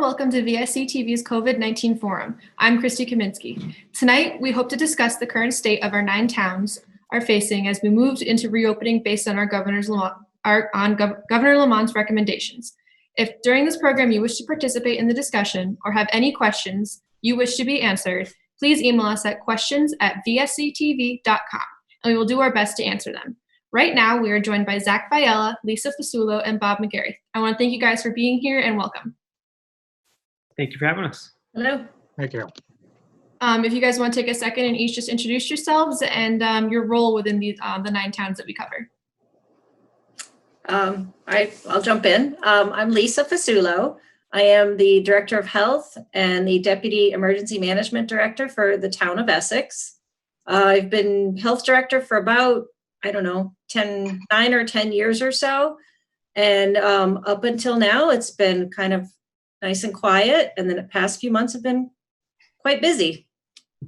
welcome to VSC TV's COVID-19 Forum. I'm Christy Kaminsky. Tonight, we hope to discuss the current state of our 9 towns are facing as we moved into reopening based on Governor Lamont's recommendations. If during this program you wish to participate in the discussion or have any questions you wish to be answered, please email us at questions@vsctv.com, and we will do our best to answer them. Right now, we are joined by Zach Viella, Lisa Fasulo, and Bob McGarry. I want to thank you guys for being here and welcome. Thank you for having us. Hello. Thank you. If you guys want to take a second and each just introduce yourselves and your role within the 9 towns that we cover. I'll jump in. I'm Lisa Fasulo. I am the Director of Health and the Deputy Emergency Management Director for the town of Essex. I've been Health Director for about, 9 or 10 years or so. And up until now, it's been kind of nice and quiet. And then the past few months have been quite busy.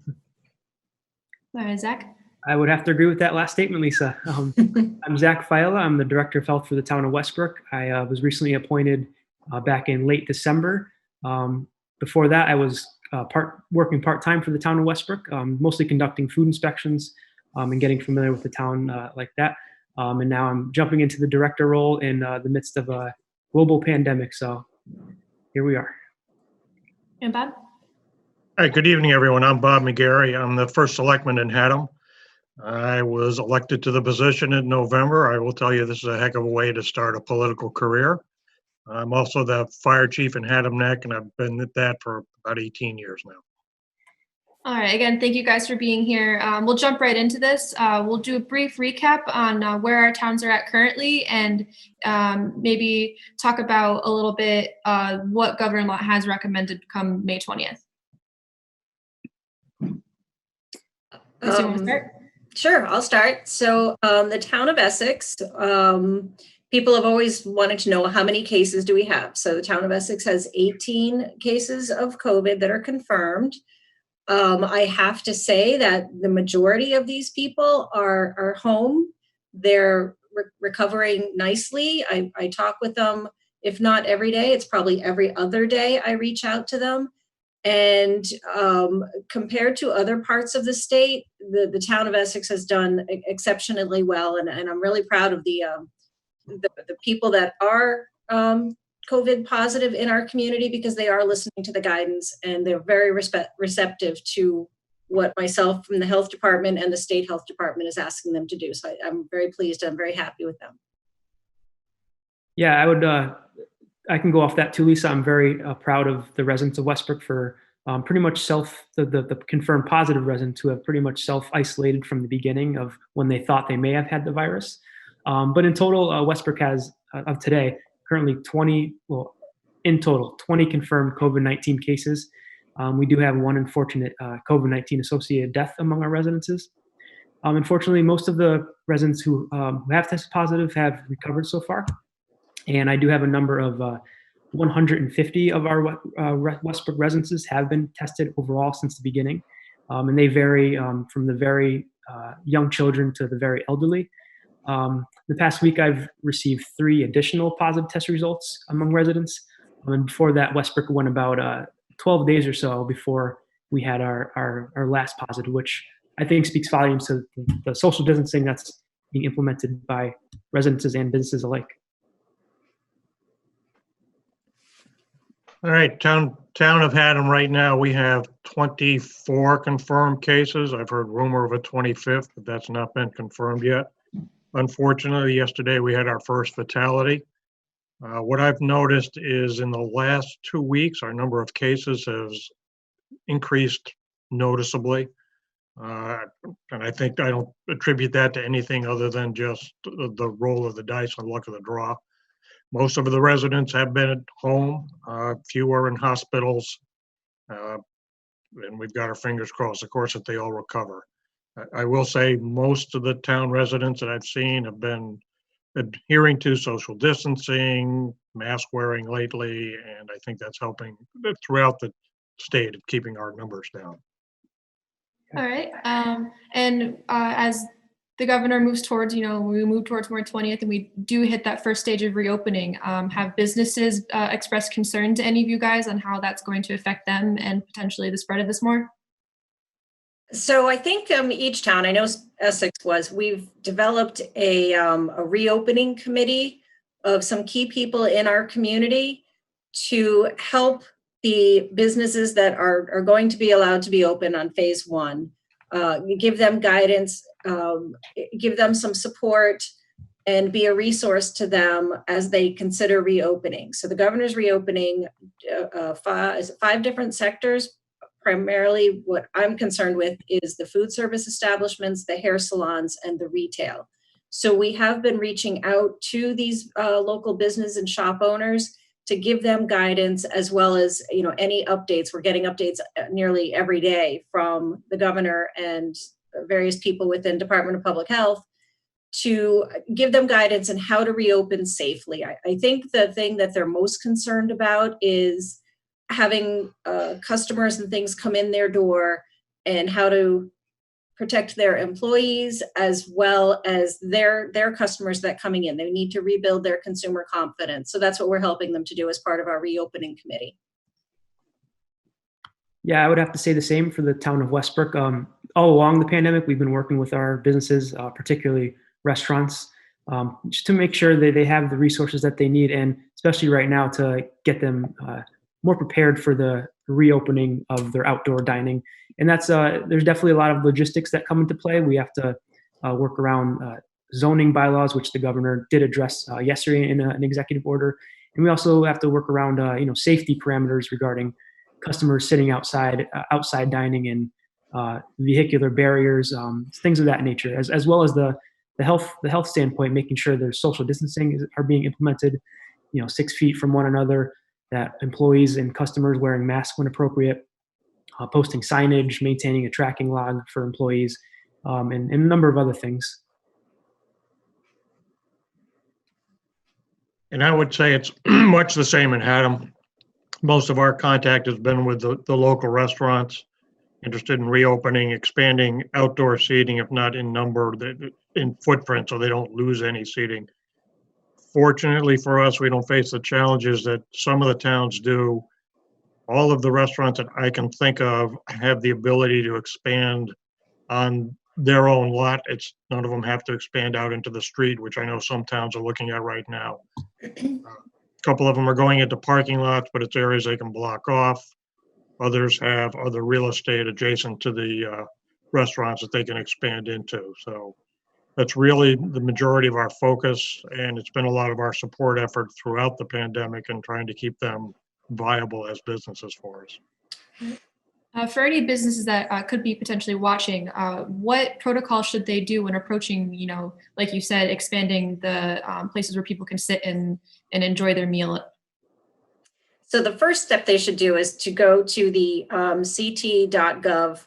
All right, Zach. I would have to agree with that last statement, Lisa. I'm Zach Viella. I'm the Director of Health for the town of Westbrook. I was recently appointed back in late December. Before that, I was working part-time for the town of Westbrook, mostly conducting food inspections and getting familiar with the town like that. And now I'm jumping into the director role in the midst of a global pandemic. So here we are. And Bob? Hi, good evening, everyone. I'm Bob McGarry. I'm the first selectman in Haddam. I was elected to the position in November. I will tell you, this is a heck of a way to start a political career. I'm also the fire chief in Haddam Neck, and I've been at that for about 18 years now. All right, again, thank you guys for being here. We'll jump right into this. We'll do a brief recap on where our towns are at currently and maybe talk about a little bit what Governor Lamont has recommended come May 20th. Sure, I'll start. So the town of Essex, people have always wanted to know how many cases do we have. So the town of Essex has 18 cases of COVID that are confirmed. I have to say that the majority of these people are home. They're recovering nicely. I talk with them, if not every day, it's probably every other day I reach out to them. And compared to other parts of the state, the town of Essex has done exceptionally well. And I'm really proud of the people that are COVID positive in our community, because they are listening to the guidance and they're very receptive to what myself from the health department and the state health department is asking them to do. So I'm very pleased. I'm very happy with them. Yeah, I can go off that too, Lisa. I'm very proud of the residents of Westbrook for pretty much the confirmed positive residents who have pretty much self-isolated from the beginning of when they thought they may have had the virus. But in total, Westbrook has, of today, currently 20 confirmed COVID-19 cases. We do have one unfortunate COVID-19 associated death among our residences. Unfortunately, most of the residents who have tested positive have recovered so far. And I do have a number of 150 of our Westbrook residences have been tested overall since the beginning. And they vary from the very young children to the very elderly. The past week, I've received 3 additional positive test results among residents. And before that, Westbrook went about 12 days or so before we had our last positive, which I think speaks volumes to the social distancing that's being implemented by residences and businesses alike. All right, town of Haddam right now, we have 24 confirmed cases. I've heard rumor of a 25th, but that's not been confirmed yet. Unfortunately, yesterday we had our first fatality. What I've noticed is in the last 2 weeks, our number of cases has increased noticeably. And I think I don't attribute that to anything other than just the roll of the dice and luck of the draw. Most of the residents have been at home. Few are in hospitals. And we've got our fingers crossed, of course, that they all recover. I will say most of the town residents that I've seen have been adhering to social distancing, mask wearing lately, and I think that's helping throughout the state of keeping our numbers down. All right. And as the governor moves towards, we move towards March 20th and we do hit that first stage of reopening, have businesses expressed concern to any of you guys on how that's going to affect them and potentially the spread of this more? So I think each town, I know Essex we've developed a reopening committee of some key people in our community to help the businesses that are going to be allowed to be open on phase one, give them guidance, give them some support, and be a resource to them as they consider reopening. So the governor's reopening 5 different sectors. Primarily what I'm concerned with is the food service establishments, the hair salons, and the retail. So we have been reaching out to these local business and shop owners to give them guidance, as well as any updates. We're getting updates nearly every day from the governor and various people within Department of Public Health to give them guidance on how to reopen safely. I think the thing that they're most concerned about is having customers and things come in their door, and how to protect their employees as well as their customers that coming in. They need to rebuild their consumer confidence. So that's what we're helping them to do as part of our reopening committee. Yeah, I would have to say the same for the town of Westbrook. All along the pandemic, we've been working with our businesses, particularly restaurants, just to make sure that they have the resources that they need, and especially right now to get them more prepared for the reopening of their outdoor dining. And that's there's definitely a lot of logistics that come into play. We have to work around zoning bylaws, which the governor did address yesterday in an executive order. And we also have to work around safety parameters regarding customers sitting outside dining, and vehicular barriers, things of that nature, as well as the health standpoint, making sure there's social distancing are being implemented, 6 feet from one another, that employees and customers wearing masks when appropriate, posting signage, maintaining a tracking log for employees, and a number of other things. And I would say it's much the same in Haddam. Most of our contact has been with the local restaurants interested in reopening, expanding outdoor seating, if not in number, in footprint, so they don't lose any seating. Fortunately for us, we don't face the challenges that some of the towns do. All of the restaurants that I can think of have the ability to expand on their own lot. None of them have to expand out into the street, which I know some towns are looking at right now. A couple of them are going into parking lots, but it's areas they can block off. Others have other real estate adjacent to the restaurants that they can expand into. So that's really the majority of our focus, and it's been a lot of our support effort throughout the pandemic and trying to keep them viable as businesses for us. For any businesses that could be potentially watching, what protocol should they do when approaching, like you said, expanding the places where people can sit and enjoy their meal? So the first step they should do is to go to the ct.gov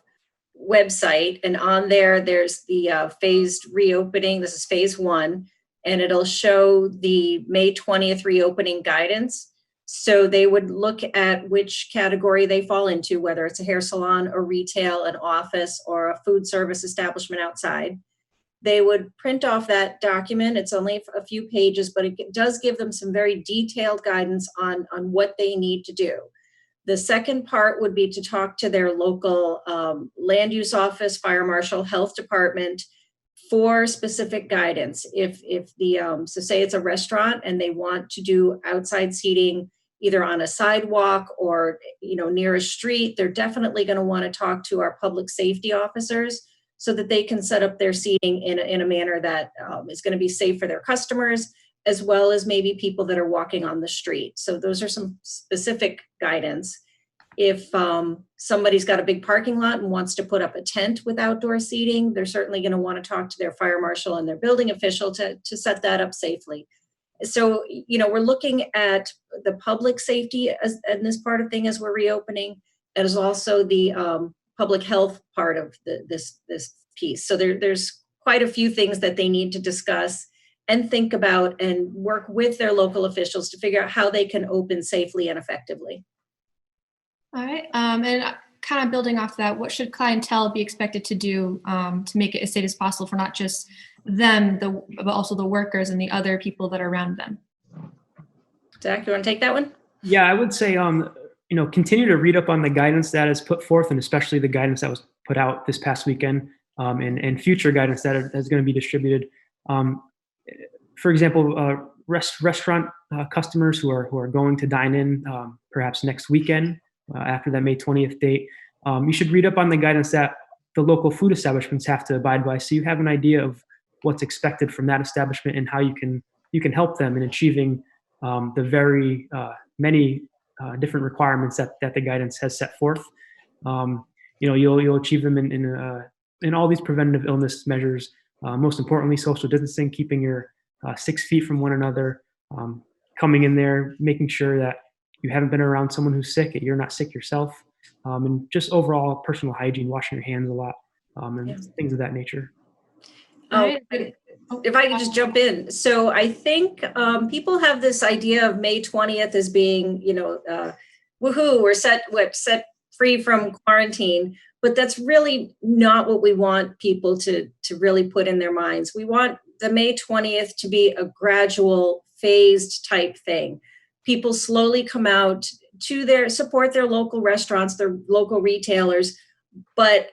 website, and on there's the phased reopening. This is phase 1, and it'll show the May 20th reopening guidance. So they would look at which category they fall into, whether it's a hair salon or retail, an office, or a food service establishment outside. They would print off that document. It's only a few pages, but it does give them some very detailed guidance on what they need to do. The second part would be to talk to their local land use office, fire marshal, health department for specific guidance. If so say it's a restaurant and they want to do outside seating, either on a sidewalk or near a street, they're definitely going to want to talk to our public safety officers so that they can set up their seating in a manner that is going to be safe for their customers, as well as maybe people that are walking on the street. So those are some specific guidance. If somebody's got a big parking lot and wants to put up a tent with outdoor seating, they're certainly going to want to talk to their fire marshal and their building official to set that up safely. So, we're looking at the public safety in this part of thing as we're reopening, as also the public health part of this piece. So there's quite a few things that they need to discuss and think about and work with their local officials to figure out how they can open safely and effectively. All right. And kind of building off that, what should clientele be expected to do to make it as safe as possible for not just them, but also the workers and the other people that are around them? Zach, you want to take that one? Yeah, I would say, continue to read up on the guidance that is put forth, and especially the guidance that was put out this past weekend, and future guidance that is going to be distributed. For example, restaurant customers who are going to dine in perhaps next weekend after that May 20th date, you should read up on the guidance that the local food establishments have to abide by, so you have an idea of what's expected from that establishment and how you can help them in achieving the very many different requirements that the guidance has set forth. You'll achieve them in all these preventative illness measures. Most importantly, social distancing, keeping your 6 feet from one another, coming in there, making sure that you haven't been around someone who's sick, that you're not sick yourself, and just overall personal hygiene, washing your hands a lot, and things of that nature. If I could just jump in. So I think people have this idea of May 20th as being, woohoo, we're set free from quarantine, but that's really not what we want people to really put in their minds. We want the May 20th to be a gradual, phased type thing. People slowly come out to support their local restaurants, their local retailers, but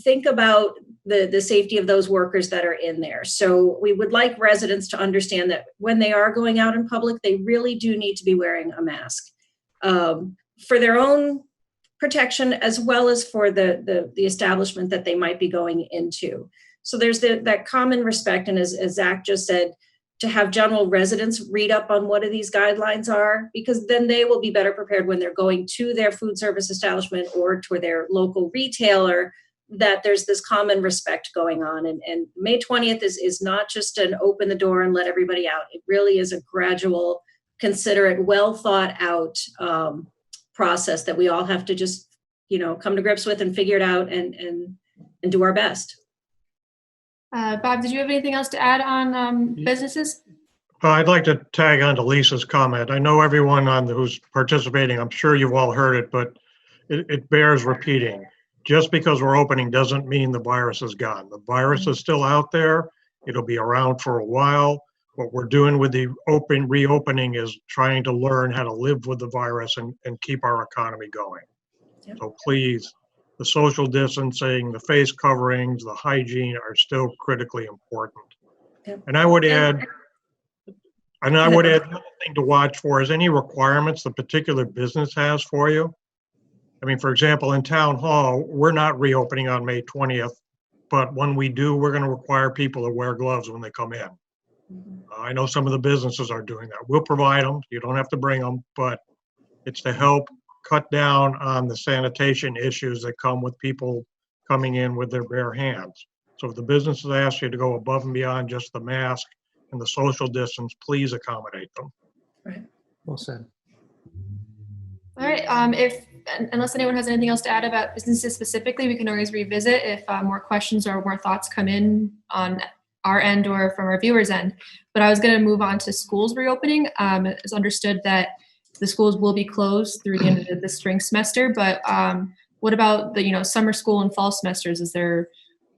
think about the safety of those workers that are in there. So we would like residents to understand that when they are going out in public, they really do need to be wearing a mask for their own protection, as well as for the establishment that they might be going into. So there's that common respect. And as Zach just said, to have general residents read up on what these guidelines are, because then they will be better prepared when they're going to their food service establishment or to their local retailer, that there's this common respect going on. And May 20th is not just an open the door and let everybody out. It really is a gradual, considerate, well thought out process that we all have to just, come to grips with and figure it out and do our best. Bob, did you have anything else to add on businesses? I'd like to tag on to Lisa's comment. I know everyone who's participating, I'm sure you've all heard it, but it bears repeating. Just because we're opening doesn't mean the virus is gone. The virus is still out there. It'll be around for a while. What we're doing with the reopening is trying to learn how to live with the virus and keep our economy going. Yep. So please, the social distancing, the face coverings, the hygiene are still critically important. Yep. And I would add, the other thing to watch for is any requirements the particular business has for you. I mean, for example, in Town Hall, we're not reopening on May 20th, but when we do, we're going to require people to wear gloves when they come in. I know some of the businesses are doing that. We'll provide them. You don't have to bring them, but it's to help cut down on the sanitation issues that come with people coming in with their bare hands. So if the businesses ask you to go above and beyond just the mask and the social distance, please accommodate them. Right. Well said. All right. Unless anyone has anything else to add about businesses specifically, we can always revisit if more questions or more thoughts come in on our end or from our viewers' end. But I was going to move on to schools reopening. It's understood that the schools will be closed through the end of the spring semester, but what about the summer school and fall semesters? Is there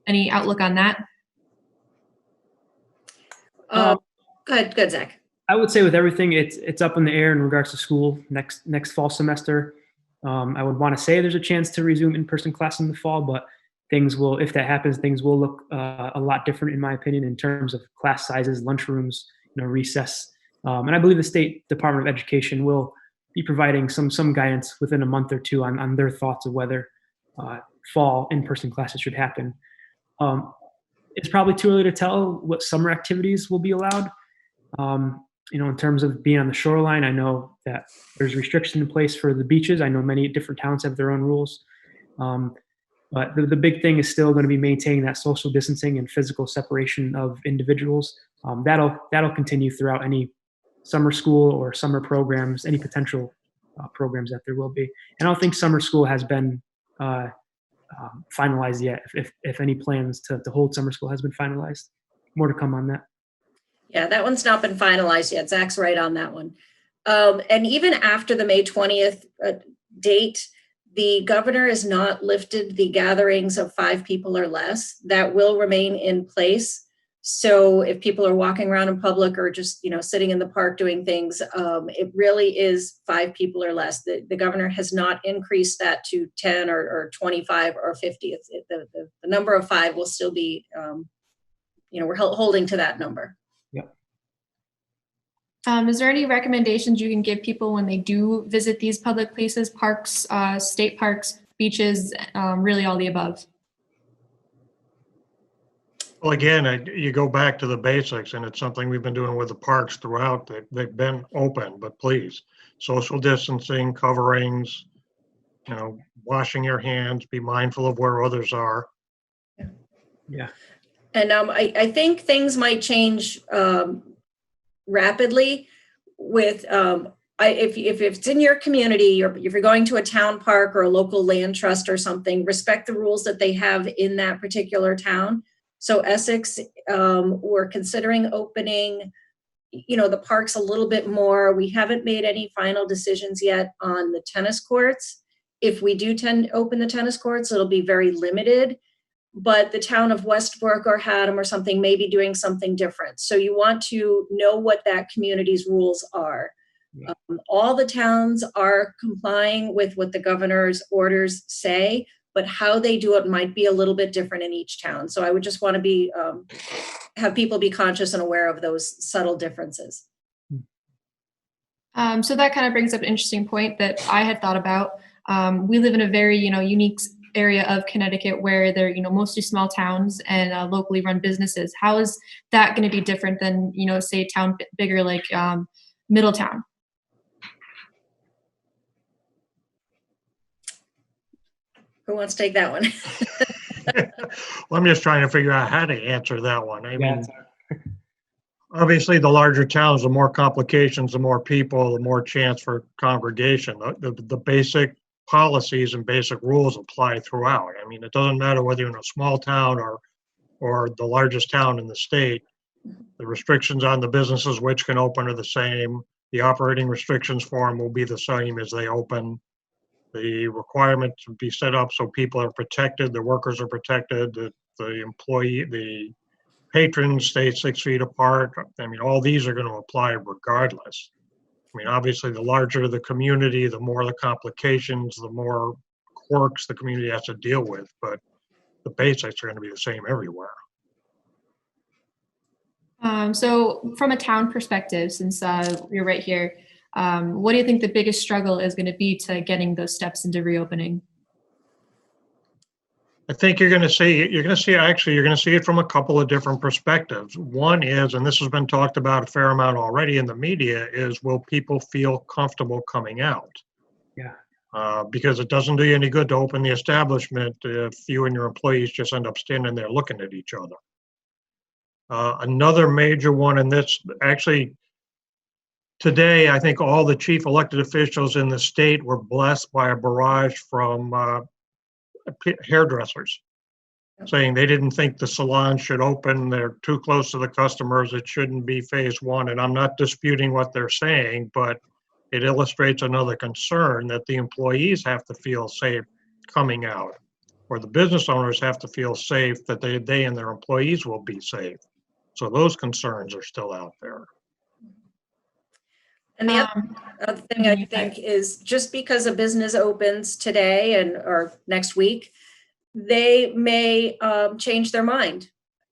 any outlook on that? Go ahead, Zach. I would say with everything, it's up in the air in regards to school next fall semester. I would want to say there's a chance to resume in-person class in the fall, but if that happens, things will look a lot different, in my opinion, in terms of class sizes, lunchrooms, recess. And I believe the State Department of Education will be providing some guidance within a month or two on their thoughts of whether fall in-person classes should happen. It's probably too early to tell what summer activities will be allowed. In terms of being on the shoreline, I know that there's restrictions in place for the beaches. I know many different towns have their own rules. But the big thing is still going to be maintaining that social distancing and physical separation of individuals. That'll continue throughout any summer school or summer programs, any potential programs that there will be. And I don't think summer school has been finalized yet, if any plans to hold summer school has been finalized. More to come on that. Yeah, that one's not been finalized yet. Zach's right on that one. And even after the May 20th date, The governor has not lifted the gatherings of 5 people or less. That will remain in place. So if people are walking around in public or just, sitting in the park doing things, it really is 5 people or less. The governor has not increased that to 10 or 25 or 50. The number of 5 will still be, we're holding to that number. Yep. Is there any recommendations you can give people when they do visit these public places, parks, state parks, beaches, really all the above? Well, again, you go back to the basics, and it's something we've been doing with the parks throughout. They've been open, but please, social distancing, coverings, washing your hands, be mindful of where others are. Yeah. And I think things might change rapidly with if it's in your community, or if you're going to a town park or a local land trust or something, respect the rules that they have in that particular town. So Essex, we're considering opening, the parks a little bit more. We haven't made any final decisions yet on the tennis courts. If we do open the tennis courts, it'll be very limited. But the town of Westbrook or Haddam or something may be doing something different. So you want to know what that community's rules are. Yeah. All the towns are complying with what the governor's orders say, but how they do it might be a little bit different in each town. So I would just want to have people be conscious and aware of those subtle differences. So that kind of brings up an interesting point that I had thought about. We live in a very, unique area of Connecticut where they're, mostly small towns and locally run businesses. How is that going to be different than, say, a town bigger like Middletown? Who wants to take that one? Well, I'm just trying to figure out how to answer that one. I mean, Yeah. obviously, the larger towns, the more complications, the more people, the more chance for congregation. The basic policies and basic rules apply throughout. I mean, it doesn't matter whether you're in a small town or the largest town in the state. The restrictions on the businesses which can open are the same. The operating restrictions for them will be the same as they open. The requirement to be set up so people are protected, the workers are protected, the patrons stay 6 feet apart. I mean, all these are going to apply regardless. I mean, obviously, the larger the community, the more the complications, the more quirks the community has to deal with. But the basics are going to be the same everywhere. So from a town perspective, since you're right here, what do you think the biggest struggle is going to be to getting those steps into reopening? I think you're going to see it from a couple of different perspectives. One is, and this has been talked about a fair amount already in the media, is will people feel comfortable coming out? Yeah. Because it doesn't do you any good to open the establishment if you and your employees just end up standing there looking at each other. Another major one, and this actually, today, I think all the chief elected officials in the state were blessed by a barrage from hairdressers saying they didn't think the salon should open. They're too close to the customers. It shouldn't be phase one. And I'm not disputing what they're saying, but it illustrates another concern that the employees have to feel safe coming out, or the business owners have to feel safe that they and their employees will be safe. So those concerns are still out there. And the other thing I think is just because a business opens today or next week, they may change their mind,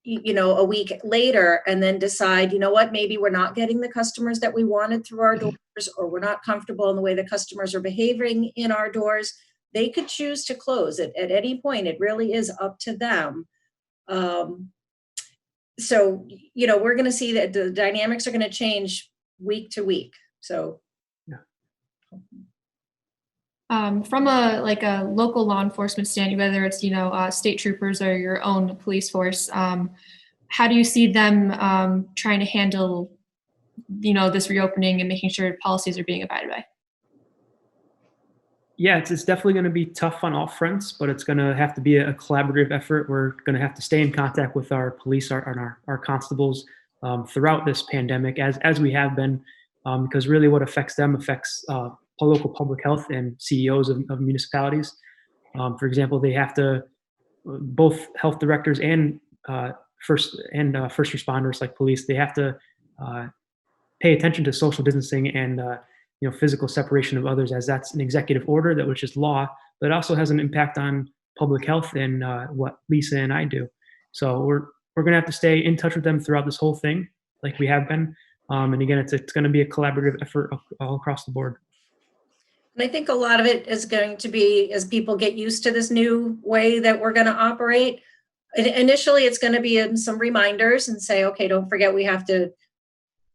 a week later and then decide, what, maybe we're not getting the customers that we wanted through our doors, or we're not comfortable in the way the customers are behaving in our doors. They could choose to close it at any point. It really is up to them. So, we're going to see that the dynamics are going to change week to week. So, yeah. From a local law enforcement standing, whether it's state troopers or your own police force, how do you see them trying to handle this reopening and making sure policies are being abided by? Yeah, it's definitely going to be tough on all fronts, but it's going to have to be a collaborative effort. We're going to have to stay in contact with our police, our constables throughout this pandemic, as we have been, because really what affects them affects local public health and CEOs of municipalities. For example, they have to, both health directors and first responders like police, they have to pay attention to social distancing and physical separation of others, as that's an executive order that which is law, but it also has an impact on public health and what Lisa and I do. So we're going to have to stay in touch with them throughout this whole thing, like we have been. And again, it's going to be a collaborative effort all across the board. And I think a lot of it is going to be as people get used to this new way that we're going to operate. Initially, it's going to be some reminders and say, okay, don't forget we have to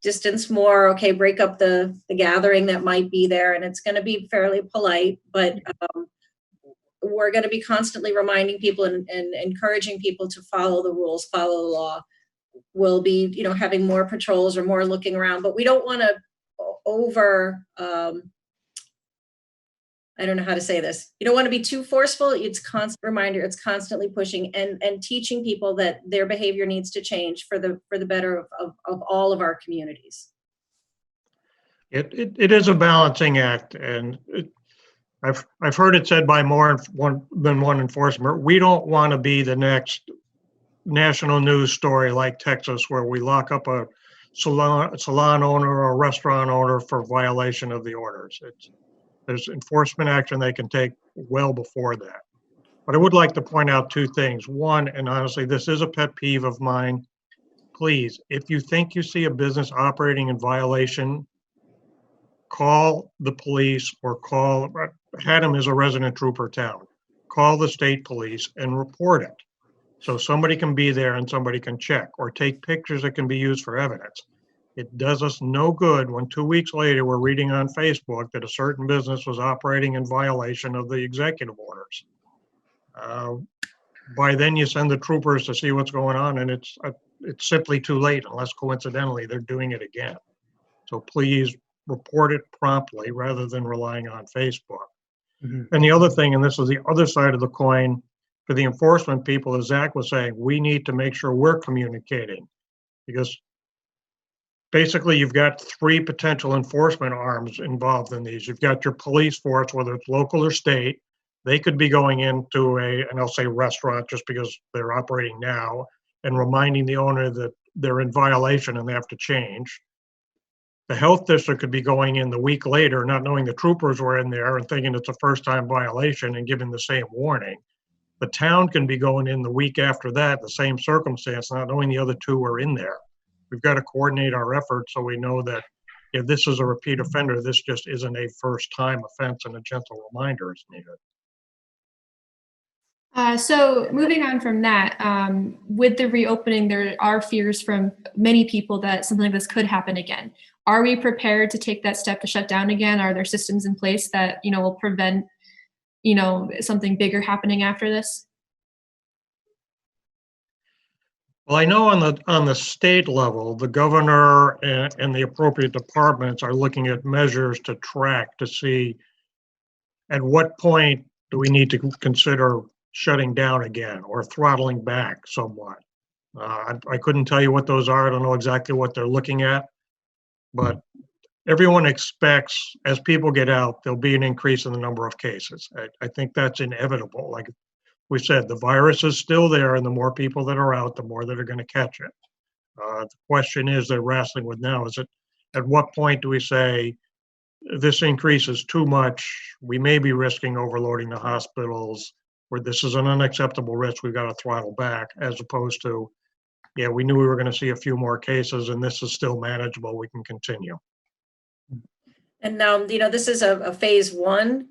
distance more. Okay, break up the gathering that might be there. And it's going to be fairly polite, but we're going to be constantly reminding people and encouraging people to follow the rules, follow the law. We'll be, having more patrols or more looking around, but we don't want to I don't know how to say this. You don't want to be too forceful. It's constant reminder. It's constantly pushing and teaching people that their behavior needs to change for the better of all of our communities. It is a balancing act, and I've heard it said by more than one enforcement. We don't want to be the next national news story like Texas, where we lock up a salon owner or a restaurant owner for violation of the orders. There's enforcement action they can take well before that. But I would like to point out two things. One, and honestly, this is a pet peeve of mine. Please, if you think you see a business operating in violation, call the police or call, Haddam is a resident trooper town. Call the state police and report it. So somebody can be there and somebody can check or take pictures that can be used for evidence. It does us no good when 2 weeks later we're reading on Facebook that a certain business was operating in violation of the executive orders. By then you send the troopers to see what's going on, and it's simply too late unless coincidentally they're doing it again. So please report it promptly rather than relying on Facebook. Mm-hmm. And the other thing, and this is the other side of the coin, for the enforcement people, as Zach was saying, we need to make sure we're communicating, because basically you've got three potential enforcement arms involved in these. You've got your police force, whether it's local or state. They could be going into and I'll say restaurant just because they're operating now, and reminding the owner that they're in violation and they have to change. The health district could be going in the week later, not knowing the troopers were in there and thinking it's a first-time violation and giving the same warning. The town can be going in the week after that, the same circumstance, not knowing the other two are in there. We've got to coordinate our efforts so we know that if this is a repeat offender, this just isn't a first-time offense, and a gentle reminder is needed. So moving on from that, with the reopening, there are fears from many people that something like this could happen again. Are we prepared to take that step to shut down again? Are there systems in place that, will prevent, something bigger happening after this? Well, I know on the state level, the governor and the appropriate departments are looking at measures to track to see at what point do we need to consider shutting down again or throttling back somewhat. I couldn't tell you what those are. I don't know exactly what they're looking at, but everyone expects as people get out, there'll be an increase in the number of cases. I think that's inevitable. Like we said, the virus is still there, and the more people that are out, the more that are going to catch it. The question is they're wrestling with now is at what point do we say this increase is too much? We may be risking overloading the hospitals, where this is an unacceptable risk, we've got to throttle back, as opposed to, yeah, we knew we were going to see a few more cases and this is still manageable, we can continue. And now, this is a phase one.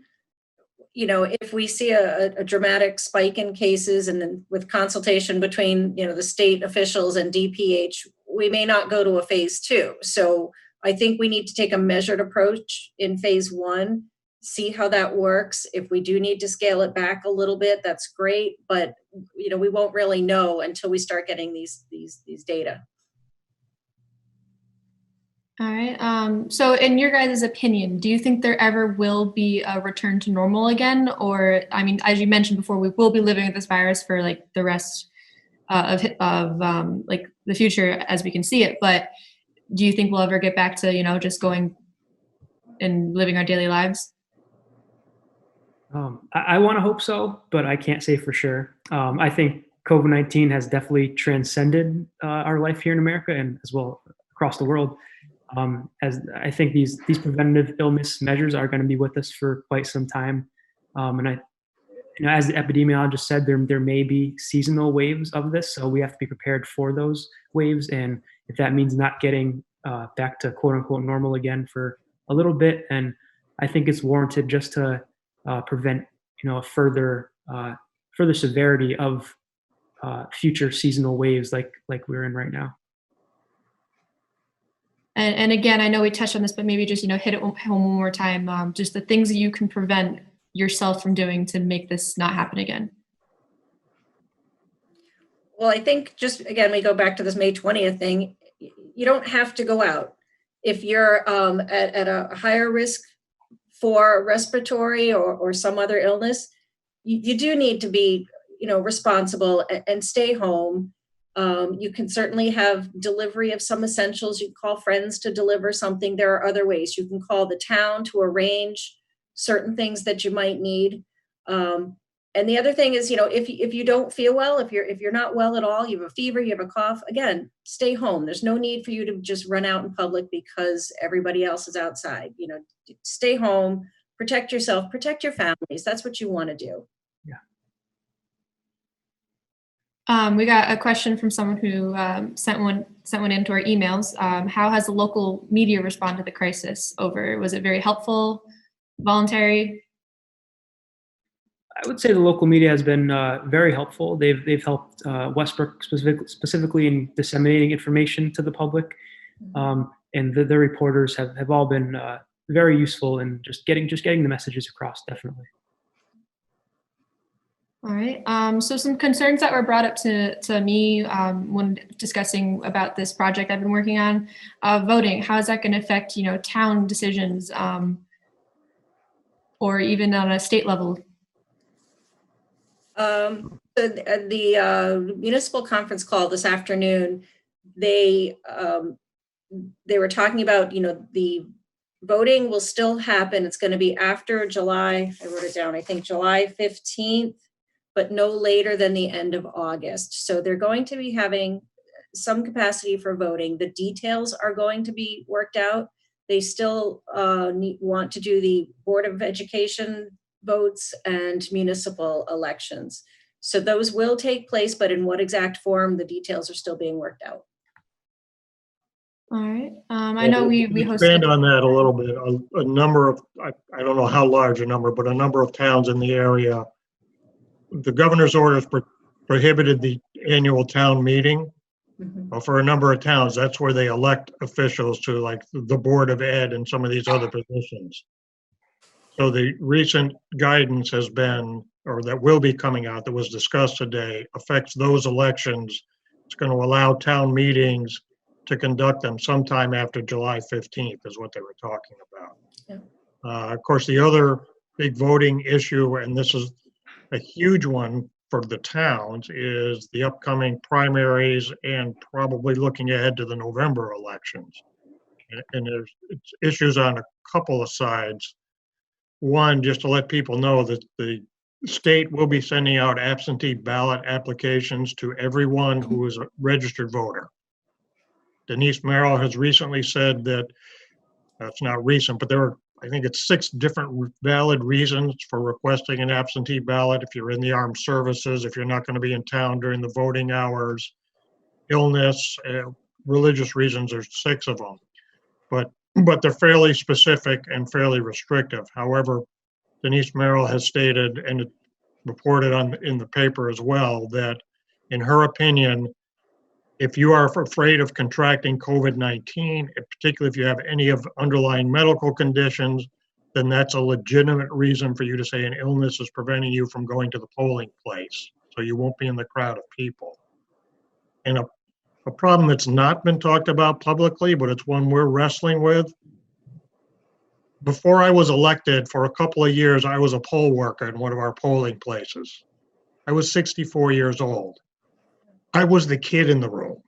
If we see a dramatic spike in cases, and then with consultation between, the state officials and DPH, we may not go to a phase two. So I think we need to take a measured approach in phase one, see how that works. If we do need to scale it back a little bit, that's great. But, we won't really know until we start getting these data. All right. So in your guys' opinion, do you think there ever will be a return to normal again? Or, as you mentioned before, we will be living with this virus for like the rest of like the future as we can see it. But do you think we'll ever get back to, just going and living our daily lives? I want to hope so, but I can't say for sure. I think COVID-19 has definitely transcended our life here in America and as well across the world. As I think these preventative illness measures are going to be with us for quite some time, and as the epidemiologist said, there may be seasonal waves of this, so we have to be prepared for those waves. And if that means not getting back to quote unquote normal again for a little bit, and I think it's warranted just to prevent a further severity of future seasonal waves like we're in right now. And again, I know we touched on this, but maybe just hit it home one more time. Just the things that you can prevent yourself from doing to make this not happen again. Well, I think just again, we go back to this May 20th thing. You don't have to go out if you're at a higher risk for respiratory or some other illness. You do need to be responsible and stay home. You can certainly have delivery of some essentials. You can call friends to deliver something. There are other ways. You can call the town to arrange certain things that you might need. And the other thing is, if you don't feel well, if you're not well at all, you have a fever, you have a cough, again, stay home. There's no need for you to just run out in public because everybody else is outside. Stay home, protect yourself, protect your families. That's what you want to do. We got a question from someone who sent one into our emails. How has the local media responded to the crisis? Was it very helpful, voluntary? I would say the local media has been very helpful. They've helped Westbrook specifically in disseminating information to the public, and the reporters have all been very useful in just getting the messages across. Definitely. All right. So some concerns that were brought up to me when discussing about this project I've been working on, voting. How is that going to affect town decisions, or even on a state level? The municipal conference call this afternoon, they were talking about the voting will still happen. It's going to be after July. I wrote it down. I think July 15th. But no later than the end of August. So they're going to be having some capacity for voting. The details are going to be worked out. They still want to do the Board of Education votes and municipal elections. So those will take place, but in what exact form, the details are still being worked out. All right. I know we hosted. Expand on that a little bit. A number of, I don't know how large a number, but a number of towns in the area, the governor's orders prohibited the annual town meeting. Well, for a number of towns, that's where they elect officials to, like the Board of Ed and some of these other positions. So the recent guidance has been, or that will be coming out, that was discussed today, affects those elections. It's going to allow town meetings to conduct them sometime after July 15th is what they were talking about. Yeah. Of course, the other big voting issue, and this is a huge one for the towns, is the upcoming primaries and probably looking ahead to the November elections. And there's issues on a couple of sides. One, just to let people know that the state will be sending out absentee ballot applications to everyone who is a registered voter. Denise Merrill has recently said that, that's not recent, but there are, I think it's 6 different valid reasons for requesting an absentee ballot. If you're in the armed services, if you're not going to be in town during the voting hours, illness, religious reasons, there's 6 of them. But they're fairly specific and fairly restrictive. However, Denise Merrill has stated, and it reported in the paper as well, that in her opinion, if you are afraid of contracting COVID-19, particularly if you have any of underlying medical conditions, then that's a legitimate reason for you to say an illness is preventing you from going to the polling place. So you won't be in the crowd of people. And a problem that's not been talked about publicly, but it's one we're wrestling with. Before I was elected, for a couple of years, I was a poll worker in one of our polling places. I was 64 years old. I was the kid in the room.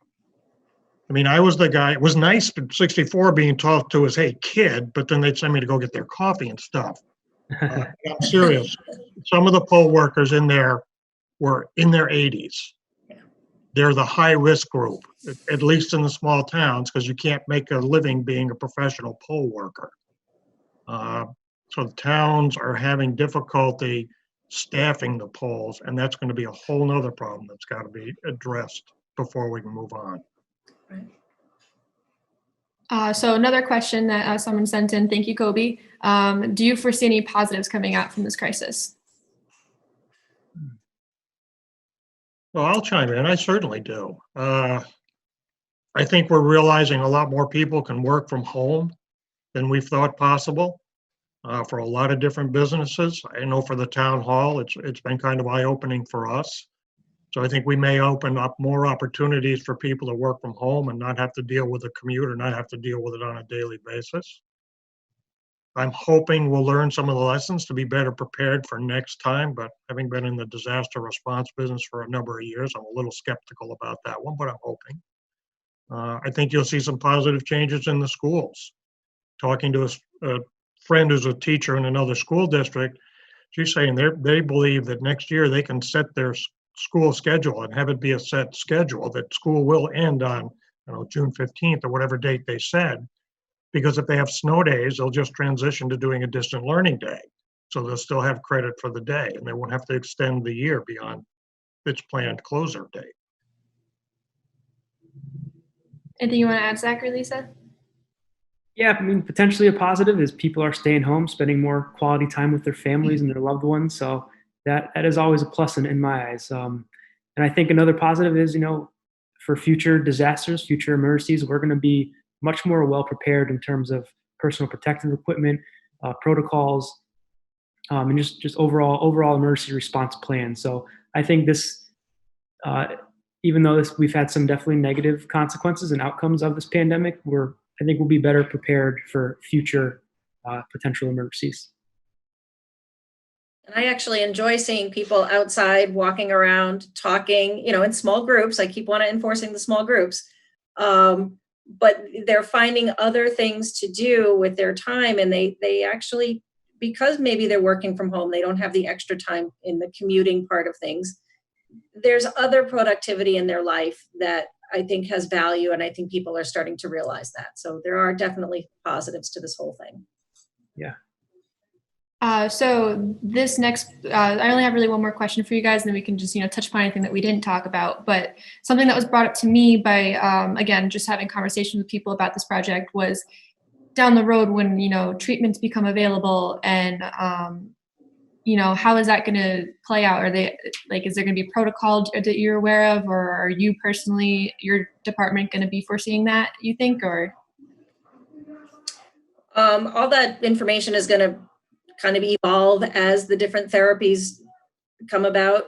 I mean, I was the guy, it was nice at 64 being talked to as, hey, kid, but then they'd send me to go get their coffee and stuff. I'm serious. Some of the poll workers in there were in their 80s. They're the high-risk group, at least in the small towns, because you can't make a living being a professional poll worker. So the towns are having difficulty staffing the polls, and that's going to be a whole nother problem that's got to be addressed before we can move on. So another question that someone sent in, thank you, Kobe. Do you foresee any positives coming out from this crisis? Well, I'll chime in. I certainly do. I think we're realizing a lot more people can work from home than we've thought possible for a lot of different businesses. I know for the town hall, it's been kind of eye-opening for us. So I think we may open up more opportunities for people to work from home and not have to deal with a commute or not have to deal with it on a daily basis. I'm hoping we'll learn some of the lessons to be better prepared for next time, but having been in the disaster response business for a number of years, I'm a little skeptical about that one, but I'm hoping. I think you'll see some positive changes in the schools. Talking to a friend who's a teacher in another school district, she's saying they believe that next year they can set their school schedule and have it be a set schedule, that school will end on, June 15th or whatever date they said. Because if they have snow days, they'll just transition to doing a distant learning day. So they'll still have credit for the day and they won't have to extend the year beyond its planned closure date. Anything you want to add, Zach or Lisa? Yeah, I mean, potentially a positive is people are staying home, spending more quality time with their families and their loved ones. So that is always a plus in my eyes. And I think another positive is, for future disasters, future emergencies, we're going to be much more well prepared in terms of personal protective equipment, protocols, and just overall emergency response plan. So I think this, even though we've had some definitely negative consequences and outcomes of this pandemic, I think we'll be better prepared for future potential emergencies. And I actually enjoy seeing people outside walking around, talking, in small groups. I keep enforcing the small groups. But they're finding other things to do with their time. And they actually, because maybe they're working from home, they don't have the extra time in the commuting part of things. There's other productivity in their life that I think has value. And I think people are starting to realize that. So there are definitely positives to this whole thing. Yeah. So this next, I only have really one more question for you guys, and then we can just, touch upon anything that we didn't talk about. But something that was brought up to me by, again, just having conversations with people about this project was down the road when, treatments become available and, how is that going to play out? Are they is there going to be protocol that you're aware of, or are you personally, your department going to be foreseeing that, you think, or? All that information is going to kind of evolve as the different therapies come about.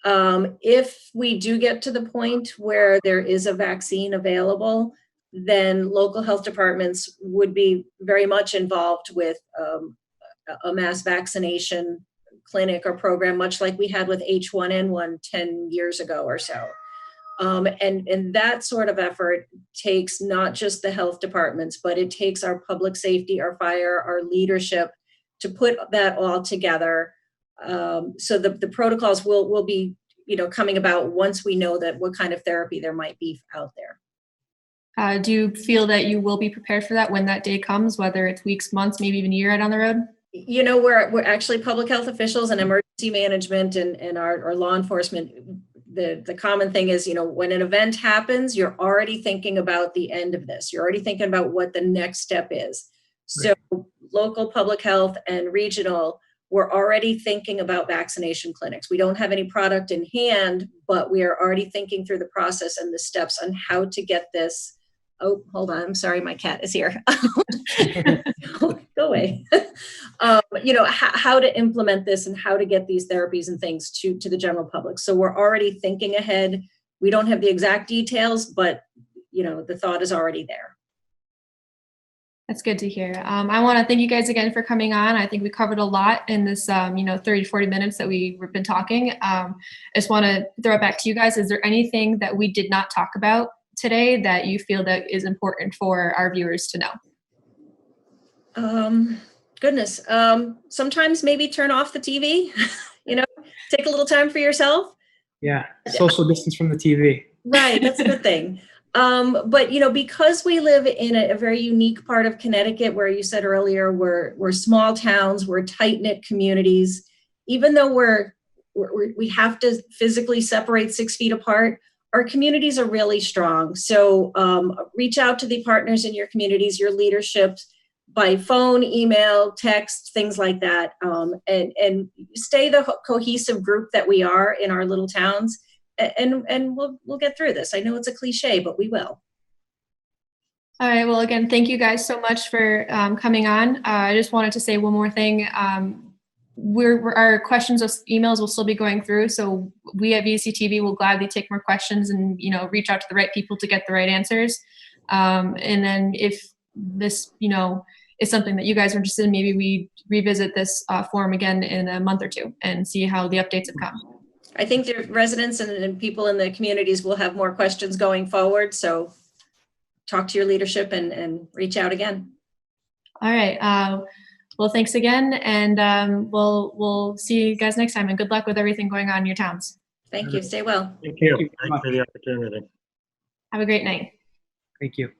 If we do get to the point where there is a vaccine available, then local health departments would be very much involved with a mass vaccination clinic or program, much like we had with H1N1 10 years ago or so. And that sort of effort takes not just the health departments, but it takes our public safety, our fire, our leadership to put that all together. So the protocols will be, coming about once we know that what kind of therapy there might be out there. Do you feel that you will be prepared for that when that day comes, whether it's weeks, months, maybe even a year down the road? We're actually public health officials and emergency management and our law enforcement. The common thing is, when an event happens, you're already thinking about the end of this. You're already thinking about what the next step is. So local public health and regional, we're already thinking about vaccination clinics. We don't have any product in hand, but we are already thinking through the process and the steps on how to get this. Oh, hold on. I'm sorry. My cat is here. Go away. How to implement this and how to get these therapies and things to the general public. So we're already thinking ahead. We don't have the exact details, but, the thought is already there. That's good to hear. I want to thank you guys again for coming on. I think we covered a lot in this, 30 to 40 minutes that we've been talking. I just want to throw it back to you guys. Is there anything that we did not talk about today that you feel that is important for our viewers to know? Goodness. Sometimes maybe turn off the TV, take a little time for yourself. Yeah, social distance from the TV. Right, that's a good thing. But because we live in a very unique part of Connecticut, where you said earlier we're small towns, we're tight-knit communities, even though we have to physically separate 6 feet apart, our communities are really strong. So reach out to the partners in your communities, your leadership, by phone, email, text, things like that, and stay the cohesive group that we are in our little towns, and we'll get through this. I know it's a cliche, but we will. All right. Well, again, thank you guys so much for coming on. I just wanted to say one more thing. Our questions, emails will still be going through. So we at VCTV will gladly take more questions and, reach out to the right people to get the right answers. And then if this, is something that you guys are interested in, maybe we revisit this forum again in a month or two and see how the updates have come. I think the residents and people in the communities will have more questions going forward. So talk to your leadership and reach out again. All right. Well, thanks again. And we'll see you guys next time, and good luck with everything going on in your towns. Thank you. Stay well. Thank you. Thank you very Thanks for the opportunity. Have a great night. Thank you.